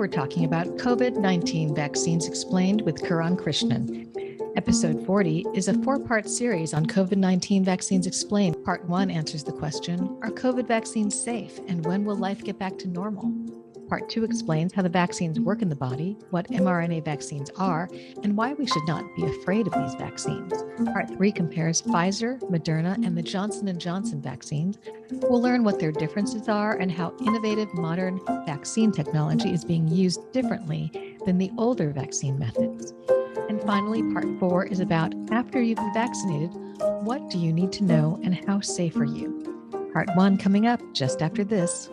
we're talking about COVID-19 vaccines explained with Kiran Krishnan. Episode 40 is a 4-part series on COVID-19 vaccines explained. Part 1 answers the question, are COVID vaccines safe and when will life get back to normal? Part 2 explains how the vaccines work in the body, what mRNA vaccines are, and why we should not be afraid of these vaccines. Part 3 compares Pfizer, Moderna, and the Johnson & Johnson vaccines. We'll learn what their differences are and how innovative modern vaccine technology is being used differently than the older vaccine methods. And finally, Part 4 is about after you've been vaccinated, what do you need to know and how safe are you? Part 1 coming up just after this.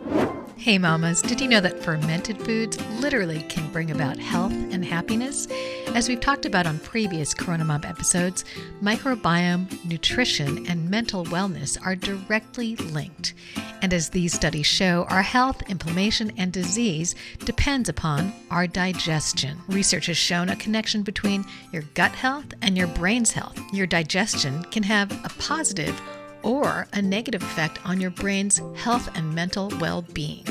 Hey mamas, did you know that fermented foods literally can bring about health and happiness? As we've talked about on previous CoronaMama episodes, microbiome, nutrition, and mental wellness are directly linked. And as these studies show, our health, inflammation, and disease depends upon our digestion. Research has shown a connection between your gut health and your brain's health. Your digestion can have a positive or a negative effect on your brain's health and mental well-being.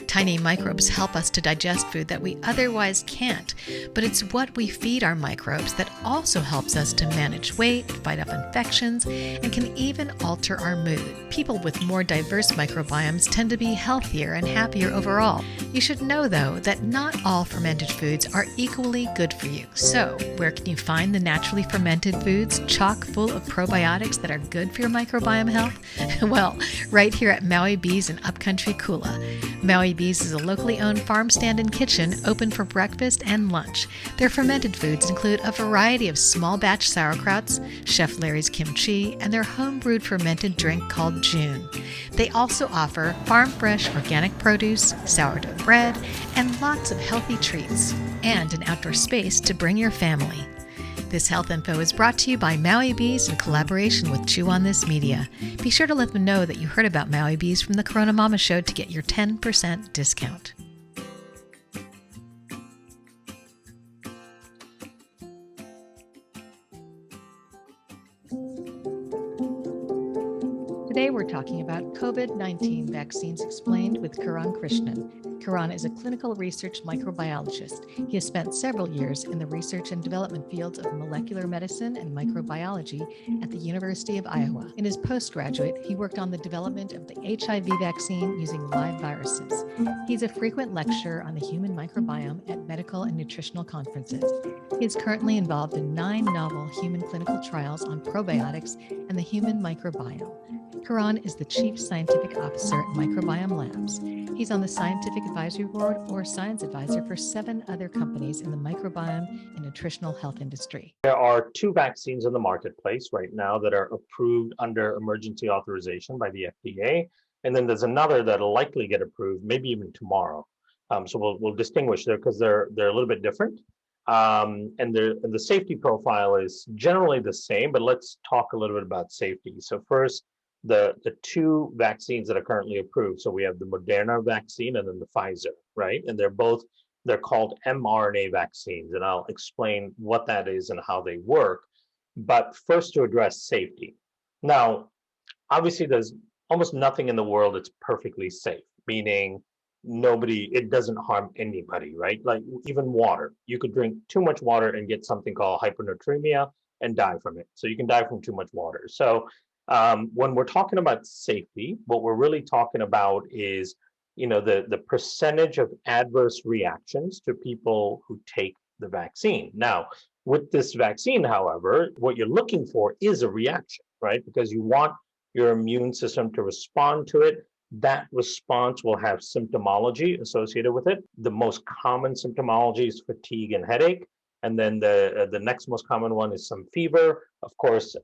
Tiny microbes help us to digest food that we otherwise can't, but it's what we feed our microbes that also helps us to manage weight, fight off infections, and can even alter our mood. People with more diverse microbiomes tend to be healthier and happier overall. You should know, though, that not all fermented foods are equally good for you. So, where can you find the naturally fermented foods chock full of probiotics that are good for your microbiome health? Well, right here at Maui Bees in Upcountry Kula. Maui Bees is a locally owned farm stand and kitchen open for breakfast and lunch. Their fermented foods include a variety of small batch sauerkrauts, Chef Larry's kimchi, and their home-brewed fermented drink called June. They also offer farm-fresh organic produce, sourdough bread, and lots of healthy treats, and an outdoor space to bring your family. This health info is brought to you by Maui Bees in collaboration with Chew on This Media. Be sure to let them know that you heard about Maui Bees from the CoronaMama show to get your 10% discount. Today we're talking about COVID-19 vaccines explained with Kiran Krishnan. Kiran is a clinical research microbiologist. He has spent several years in the research and development fields of molecular medicine and microbiology at the University of Iowa. In his postgraduate, he worked on the development of the HIV vaccine using live viruses. He's a frequent lecturer on the human microbiome at medical and nutritional conferences. He is currently involved in 9 novel human clinical trials on probiotics and the human microbiome. Kiran is the Chief Scientific Officer at Microbiome Labs. He's on the Scientific Advisory Board or Science Advisor for 7 other companies in the microbiome and nutritional health industry. There are 2 vaccines in the marketplace right now that are approved under emergency authorization by the FDA. And then there's another that'll likely get approved, maybe even tomorrow. So we'll distinguish there because they're a little bit different. And the safety profile is generally the same, but let's talk a little bit about safety. So first, the 2 vaccines that are currently approved. So we have the Moderna vaccine and then the Pfizer, right? And they're called mRNA vaccines. And I'll explain what that is and how they work. But first to address safety. Now, obviously there's almost nothing in the world that's perfectly safe, meaning it doesn't harm anybody, right? Like even water. You could drink too much water and get something called hyponatremia and die from it. So you can die from too much water. So when we're talking about safety, what we're really talking about is, the percentage of adverse reactions to people who take the vaccine. Now, with this vaccine, however, what you're looking for is a reaction, right? Because you want your immune system to respond to it. That response will have symptomology associated with it. The most common symptomology is fatigue and headache. And then the next most common one is some fever, of course,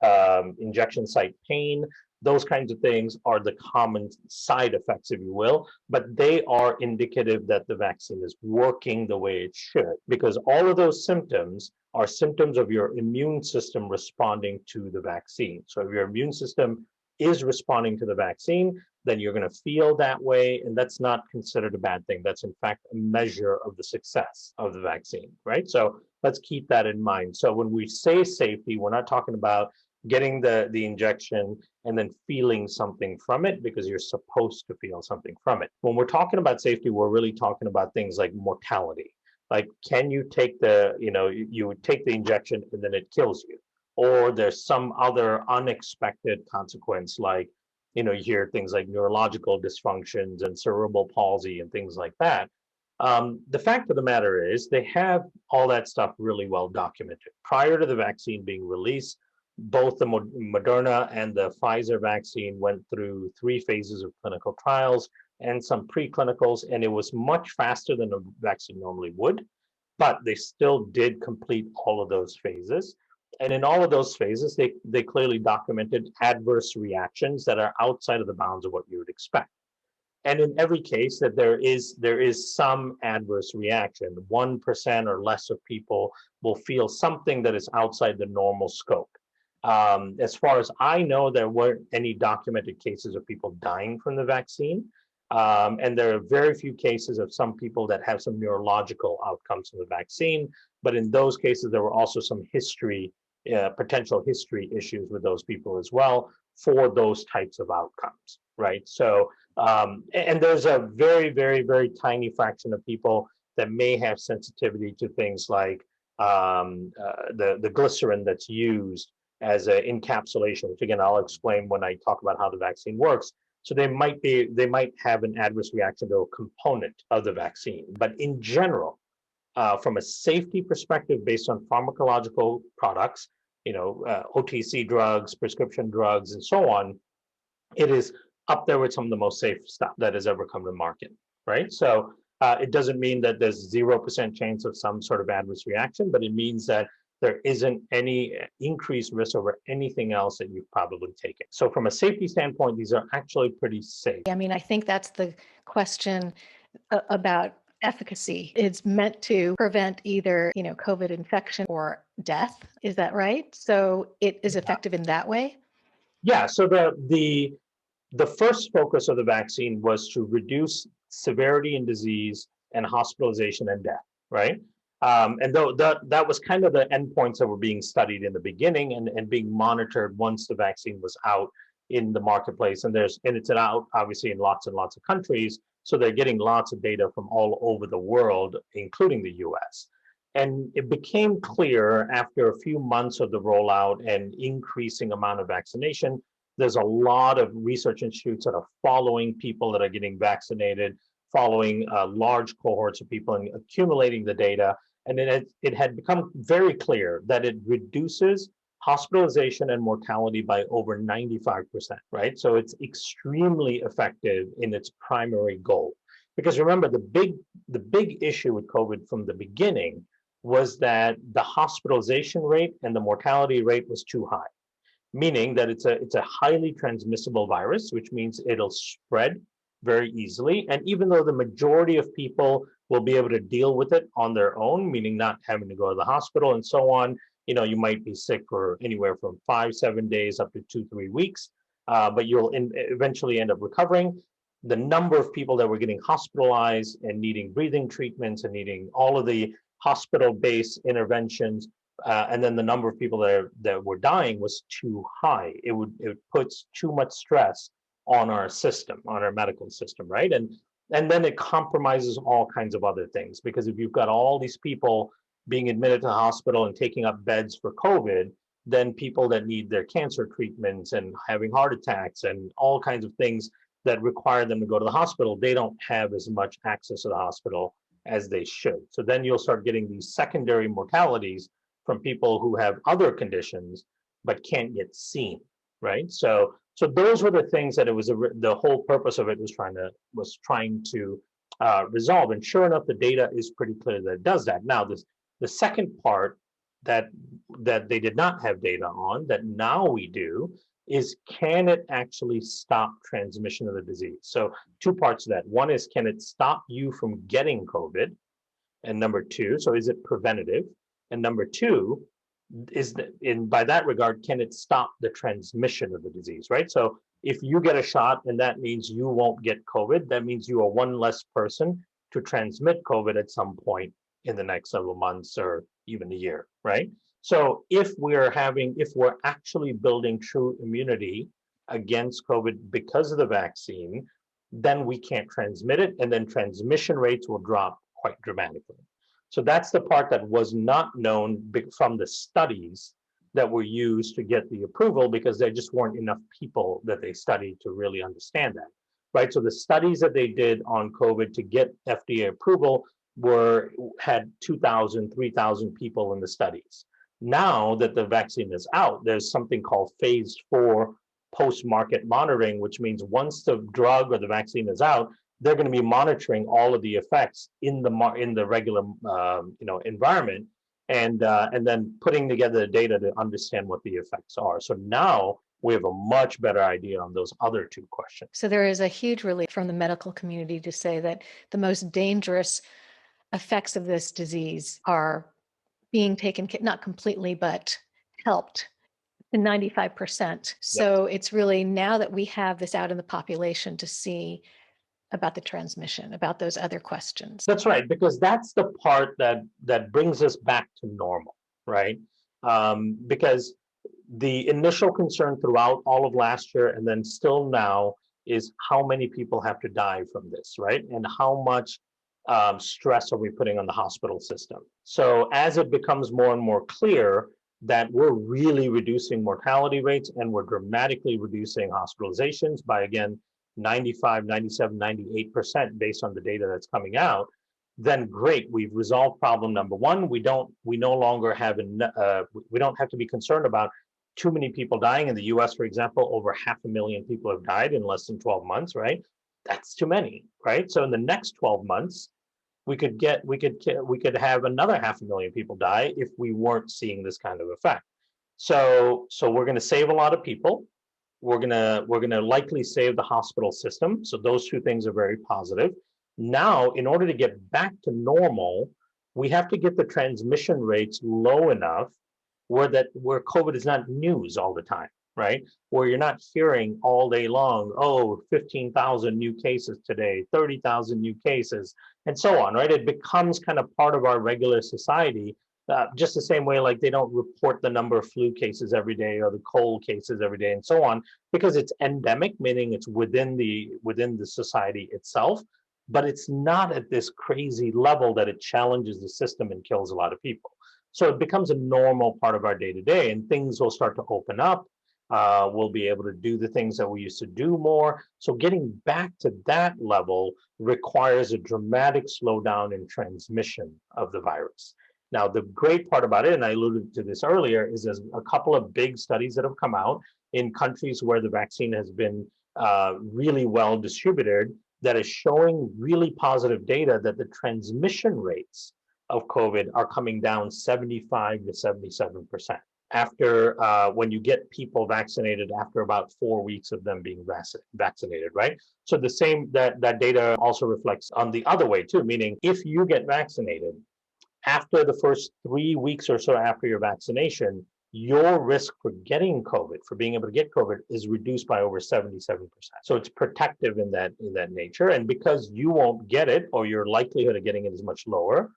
injection site pain. Those kinds of things are the common side effects, if you will, but they are indicative that the vaccine is working the way it should, because all of those symptoms are symptoms of your immune system responding to the vaccine. So if your immune system is responding to the vaccine, then you're going to feel that way, and that's not considered a bad thing. That's in fact a measure of the success of the vaccine, right? So let's keep that in mind. So when we say safety, we're not talking about getting the injection and then feeling something from it because you're supposed to feel something from it. When we're talking about safety, we're really talking about things like mortality. Like, can you take you would take the injection and then it kills you? Or there's some other unexpected consequence, like, you hear things like neurological dysfunctions and cerebral palsy and things like that. The fact of the matter is they have all that stuff really well documented. Prior to the vaccine being released, both the Moderna and the Pfizer vaccine went through 3 phases of clinical trials and some preclinicals, and it was much faster than a vaccine normally would, but they still did complete all of those phases. And in all of those phases, they clearly documented adverse reactions that are outside of the bounds of what you would expect. And in every case that there is some adverse reaction. 1% or less of people will feel something that is outside the normal scope. As far as I know, there weren't any documented cases of people dying from the vaccine. And there are very few cases of some people that have some neurological outcomes from the vaccine. But in those cases, there were also some potential history issues with those people as well for those types of outcomes, right? So, and there's a very, very, very tiny fraction of people that may have sensitivity to things like the glycerin that's used as an encapsulation, which again, I'll explain when I talk about how the vaccine works. So they might have an adverse reaction to a component of the vaccine. But in general, from a safety perspective, based on pharmacological products, OTC drugs, prescription drugs, and so on, it is up there with some of the most safe stuff that has ever come to market, right? So it doesn't mean that there's 0% chance of some sort of adverse reaction, but it means that there isn't any increased risk over anything else that you've probably taken. So from a safety standpoint, these are actually pretty safe. I mean, I think that's the question about efficacy. It's meant to prevent either, COVID infection or death. Is that right? So it is effective in that way? Yeah. So the first focus of the vaccine was to reduce severity in disease and hospitalization and death, right? And though that was kind of the endpoints that were being studied in the beginning and being monitored once the vaccine was out in the marketplace. And it's out obviously in lots and lots of countries. So they're getting lots of data from all over the world, including the US. And it became clear after a few months of the rollout and increasing amount of vaccination, there's a lot of research institutes that are following people that are getting vaccinated, following large cohorts of people and accumulating the data. And it had become very clear that it reduces hospitalization and mortality by over 95%, right? So it's extremely effective in its primary goal. Because remember, the big issue with COVID from the beginning was that the hospitalization rate and the mortality rate was too high, meaning that it's a highly transmissible virus, which means it'll spread very easily. And even though the majority of people will be able to deal with it on their own, meaning not having to go to the hospital and so on, you might be sick for anywhere from 5-7 days up to 2-3 weeks, but you'll eventually end up recovering. The number of people that were getting hospitalized and needing breathing treatments and needing all of the hospital-based interventions, and then the number of people that were dying was too high. It puts too much stress on our system, on our medical system, right? And then it compromises all kinds of other things, because if you've got all these people being admitted to the hospital and taking up beds for COVID, then people that need their cancer treatments and having heart attacks and all kinds of things that require them to go to the hospital, they don't have as much access to the hospital as they should. So then you'll start getting these secondary mortalities from people who have other conditions but can't get seen, right? So those were the things that the whole purpose of it was trying to resolve. And sure enough, the data is pretty clear that it does that. Now, the second part that they did not have data on that now we do is, can it actually stop transmission of the disease? So 2 parts of that. One is, can it stop you from getting COVID? And number 2, so is it preventative? And number 2 is by that regard, can it stop the transmission of the disease, right? So if you get a shot and that means you won't get COVID, that means you are one less person to transmit COVID at some point in the next several months or even a year, right? So if we're actually building true immunity against COVID because of the vaccine, then we can't transmit it, and then transmission rates will drop quite dramatically. So that's the part that was not known from the studies that were used to get the approval, because there just weren't enough people that they studied to really understand that, right? So the studies that they did on COVID to get FDA approval had 2,000, 3,000 people in the studies. Now that the vaccine is out, there's something called phase 4 post-market monitoring, which means once the drug or the vaccine is out, they're going to be monitoring all of the effects in the regular environment, and then putting together the data to understand what the effects are. So now we have a much better idea on those other two questions. So there is a huge relief from the medical community to say that the most dangerous effects of this disease are being taken, not completely, but helped to 95%. So it's really now that we have this out in the population to see about the transmission, about those other questions. That's right, because that's the part that brings us back to normal, right? Because the initial concern throughout all of last year and then still now is how many people have to die from this, right? And how much stress are we putting on the hospital system? So as it becomes more and more clear that we're really reducing mortality rates and we're dramatically reducing hospitalizations by, again, 95, 97, 98% based on the data that's coming out, then great, we've resolved problem number one. We don't have to be concerned about too many people dying. In the US, for example, over 500,000 people have died in less than 12 months, right? That's too many, right? So in the next 12 months, we could have another 500,000 people die if we weren't seeing this kind of effect. So we're going to save a lot of people. We're gonna likely save the hospital system. So those two things are very positive. Now, in order to get back to normal, we have to get the transmission rates low enough where COVID is not news all the time, right? Where you're not hearing all day long, 15,000 new cases today, 30,000 new cases, and so on, right? It becomes kind of part of our regular society. Just the same way, like they don't report the number of flu cases every day or the cold cases every day and so on, because it's endemic, meaning it's within the society itself, but it's not at this crazy level that it challenges the system and kills a lot of people. So it becomes a normal part of our day-to-day, and things will start to open up. We'll be able to do the things that we used to do more. So getting back to that level requires a dramatic slowdown in transmission of the virus. Now, the great part about it, and I alluded to this earlier, is there's a couple of big studies that have come out in countries where the vaccine has been really well distributed that is showing really positive data that the transmission rates of COVID are coming down 75 to 77% after when you get people vaccinated after about 4 weeks of them being vaccinated, right? So the same, that data also reflects on the other way too, meaning if you get vaccinated, after the first 3 weeks or so after your vaccination, your risk for getting COVID, for being able to get COVID, is reduced by over 77%. So it's protective in that nature. And because you won't get it, or your likelihood of getting it is much lower,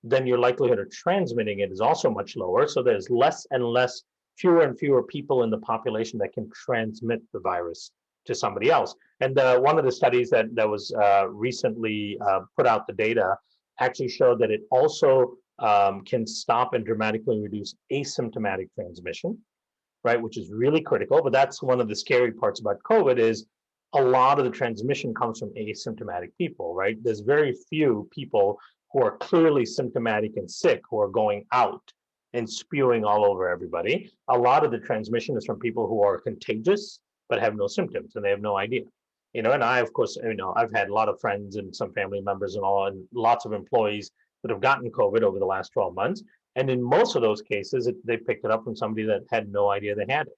then your likelihood of transmitting it is also much lower. So there's less and less, fewer and fewer people in the population that can transmit the virus to somebody else. And one of the studies that was recently put out the data actually showed that it also can stop and dramatically reduce asymptomatic transmission, right? Which is really critical. But that's one of the scary parts about COVID is a lot of the transmission comes from asymptomatic people, right? There's very few people who are clearly symptomatic and sick who are going out and spewing all over everybody. A lot of the transmission is from people who are contagious but have no symptoms and they have no idea. And I, of course, I've had a lot of friends and some family members and all, and lots of employees that have gotten COVID over the last 12 months. And in most of those cases, they picked it up from somebody that had no idea they had it,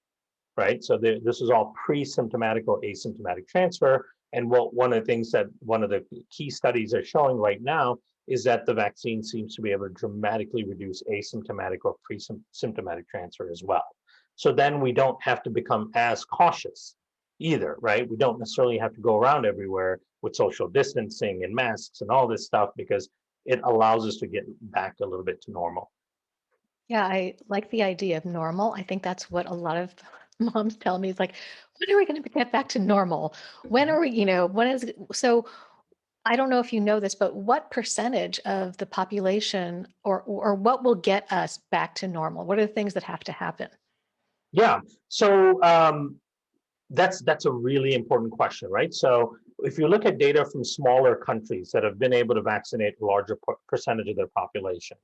right? So this is all pre-symptomatic or asymptomatic transfer. And one of the things that one of the key studies are showing right now is that the vaccine seems to be able to dramatically reduce asymptomatic or pre-symptomatic transfer as well. So then we don't have to become as cautious either, right? We don't necessarily have to go around everywhere with social distancing and masks and all this stuff, because it allows us to get back a little bit to normal. Yeah, I like the idea of normal. I think that's what a lot of moms tell me is like, when are we going to get back to normal? When are we, when is so I don't know if you know this, but what percentage of the population or what will get us back to normal? What are the things that have to happen? Yeah. So that's a really important question, right? So if you look at data from smaller countries that have been able to vaccinate a larger percentage of their population,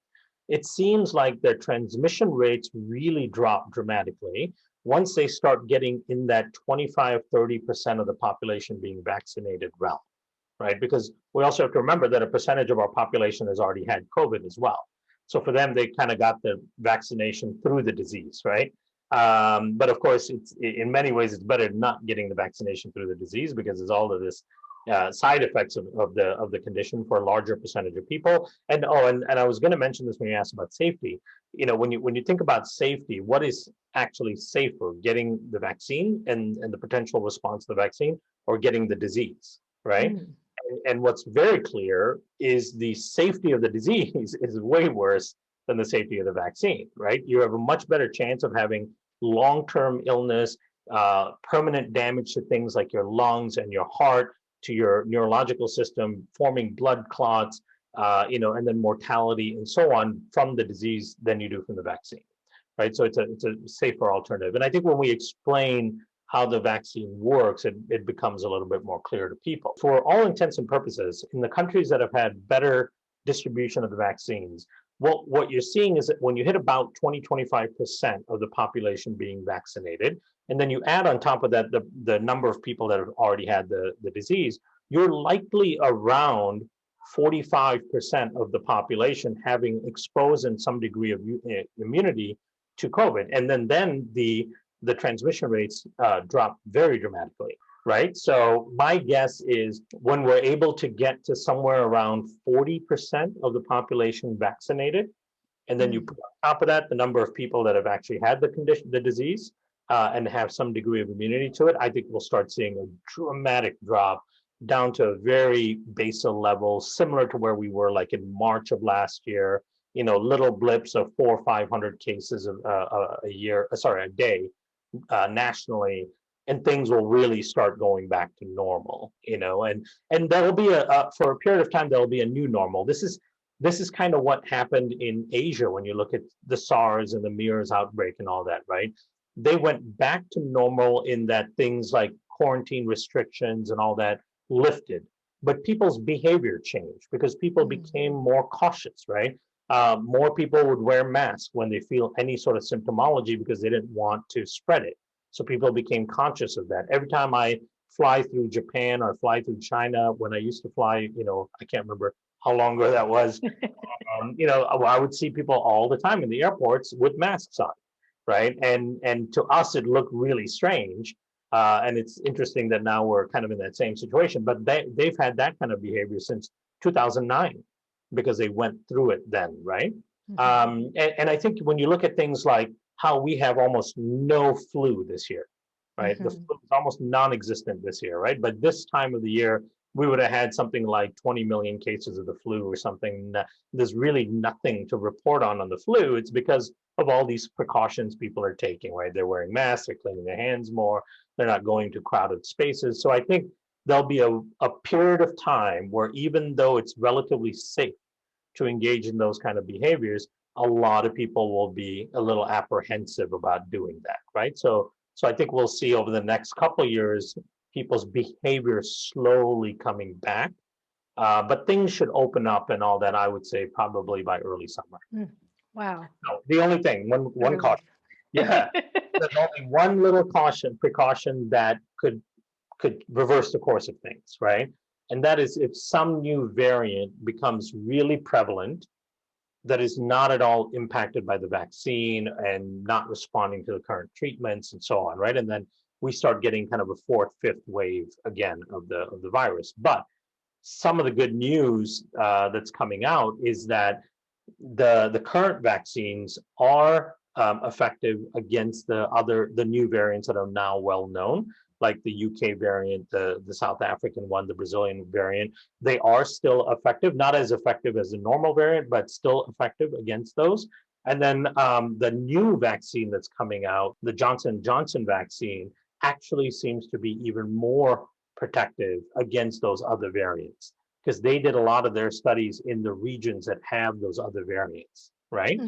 it seems like their transmission rates really drop dramatically once they start getting in that 25-30% of the population being vaccinated realm, right? Because we also have to remember that a percentage of our population has already had COVID as well. So for them, they kind of got the vaccination through the disease, right? But of course, it's in many ways it's better not getting the vaccination through the disease because there's all of this side effects of the condition for a larger percentage of people. And I was going to mention this when you asked about safety. When you think about safety, what is actually safer, getting the vaccine and the potential response to the vaccine, or getting the disease, right? Mm. And what's very clear is the safety of the disease is way worse than the safety of the vaccine, right? You have a much better chance of having long-term illness, permanent damage to things like your lungs and your heart, to your neurological system, forming blood clots, and then mortality and so on from the disease than you do from the vaccine, right? So it's a safer alternative. And I think when we explain how the vaccine works, it becomes a little bit more clear to people. For all intents and purposes, in the countries that have had better distribution of the vaccines, what you're seeing is that when you hit about 20-25% of the population being vaccinated, and then you add on top of that the number of people that have already had the disease, you're likely around 45% of the population having exposed in some degree of immunity to COVID. And then the transmission rates drop very dramatically, right? So my guess is when we're able to get to somewhere around 40% of the population vaccinated, and then you put on top of that the number of people that have actually had the condition, the disease, and have some degree of immunity to it, I think we'll start seeing a dramatic drop down to a very basal level, similar to where we were like in March of last year. Little blips of 400 or 500 cases of a day nationally, and things will really start going back to normal. And there will be for a period of time there will be a new normal. This is kind of what happened in Asia when you look at the SARS and the MERS outbreak and all that, right? They went back to normal in that things like quarantine restrictions and all that lifted, but people's behavior changed because people became more cautious, right? More people would wear masks when they feel any sort of symptomology because they didn't want to spread it. So people became conscious of that. Every time I fly through Japan or fly through China, when I used to fly, I can't remember how long ago that was. I would see people all the time in the airports with masks on, right? And to us, it looked really strange. And it's interesting that now we're kind of in that same situation. But they've had that kind of behavior since 2009 because they went through it then, right? And I think when you look at things like how we have almost no flu this year, right? The flu is almost non-existent this year, right? But this time of the year, we would have had something like 20 million cases of the flu or something. There's really nothing to report on the flu. It's because of all these precautions people are taking, right? They're wearing masks, they're cleaning their hands more, they're not going to crowded spaces. So I think there'll be a period of time where even though it's relatively safe to engage in those kind of behaviors, a lot of people will be a little apprehensive about doing that, right? So I think we'll see over the next couple of years people's behavior slowly coming back, but things should open up and all that. I would say probably by early summer. Wow. No, the only thing, one caution, yeah, there's only one little precaution that could reverse the course of things, right? And that is if some new variant becomes really prevalent that is not at all impacted by the vaccine and not responding to the current treatments and so on, right? And then we start getting kind of a fourth, fifth wave again of the virus. But some of the good news that's coming out is that the current vaccines are effective against the new variants that are now well known, like the UK variant, the South African one, the Brazilian variant. They are still effective, not as effective as the normal variant, but still effective against those. And then the new vaccine that's coming out, the Johnson & Johnson vaccine, actually seems to be even more protective against those other variants because they did a lot of their studies in the regions that have those other variants, right?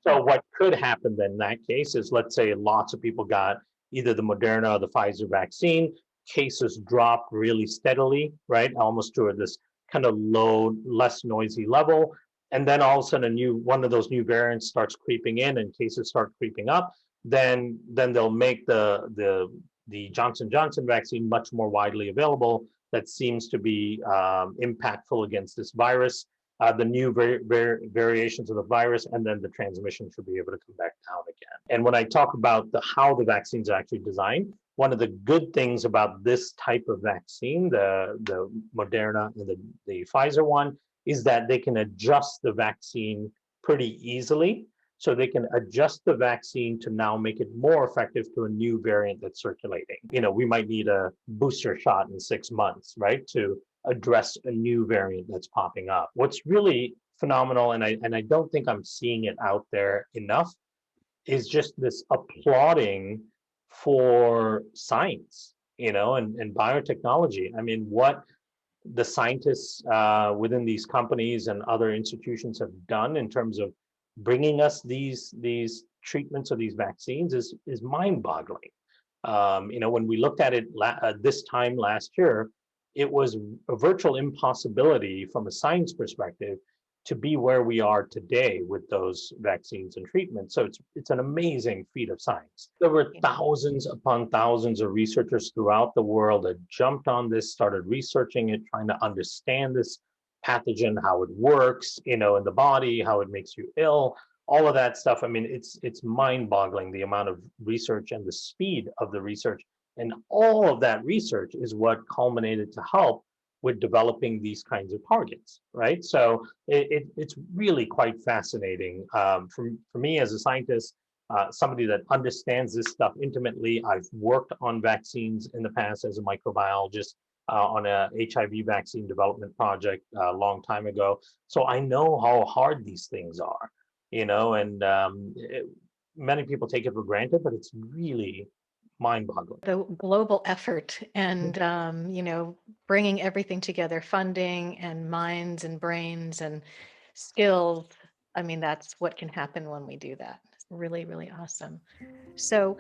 So what could happen then in that case is, let's say lots of people got either the Moderna or the Pfizer vaccine, cases dropped really steadily, right? Almost to this kind of low, less noisy level. And then all of a sudden one of those new variants starts creeping in and cases start creeping up, then they'll make the Johnson & Johnson vaccine much more widely available. That seems to be impactful against this virus, the new variations of the virus, and then the transmission should be able to come back down again. And when I talk about how the vaccines are actually designed, one of the good things about this type of vaccine, the Moderna and the Pfizer one, is that they can adjust the vaccine pretty easily. So they can adjust the vaccine to now make it more effective to a new variant that's circulating. We might need a booster shot in 6 months, right, to address a new variant that's popping up. What's really phenomenal, and I don't think I'm seeing it out there enough, is just this applauding for science, and biotechnology. I mean, what the scientists within these companies and other institutions have done in terms of bringing us these treatments or these vaccines is mind-boggling. When we looked at it this time last year, it was a virtual impossibility from a science perspective to be where we are today with those vaccines and treatments. So it's an amazing feat of science. There were thousands upon thousands of researchers throughout the world that jumped on this, started researching it, trying to understand this pathogen, how it works, in the body, how it makes you ill, all of that stuff. I mean, it's mind-boggling, the amount of research and the speed of the research. And all of that research is what culminated to help with developing these kinds of targets, right? So it's really quite fascinating. For me as a scientist, somebody that understands this stuff intimately, I've worked on vaccines in the past as a microbiologist on a HIV vaccine development project a long time ago. So I know how hard these things are, and many people take it for granted, but it's really mind-boggling. The global effort and, bringing everything together, funding and minds and brains and skills. I mean, that's what can happen when we do that. It's really, really awesome. So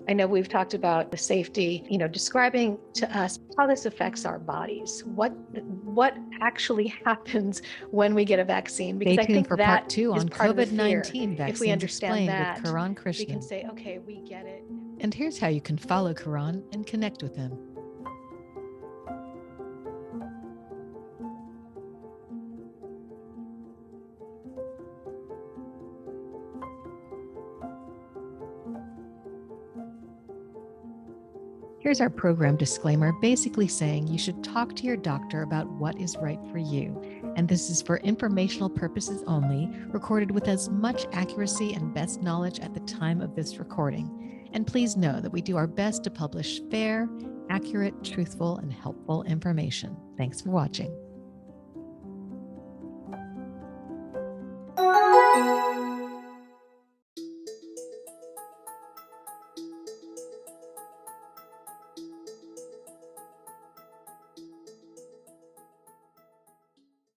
I know we've talked about the safety, describing to us how this affects our bodies. What actually happens when we get a vaccine? Because Stay I tuned think for that part 2 is on part of the fear. COVID-19 vaccines If we understand explained that, with Kiran Krishnan. we can say, okay, we get it. And here's how you can follow Kiran and connect with him. Here's our program disclaimer, basically saying you should talk to your doctor about what is right for you. And this is for informational purposes only, recorded with as much accuracy and best knowledge at the time of this recording. And please know that we do our best to publish fair, accurate, truthful, and helpful information. Thanks for watching.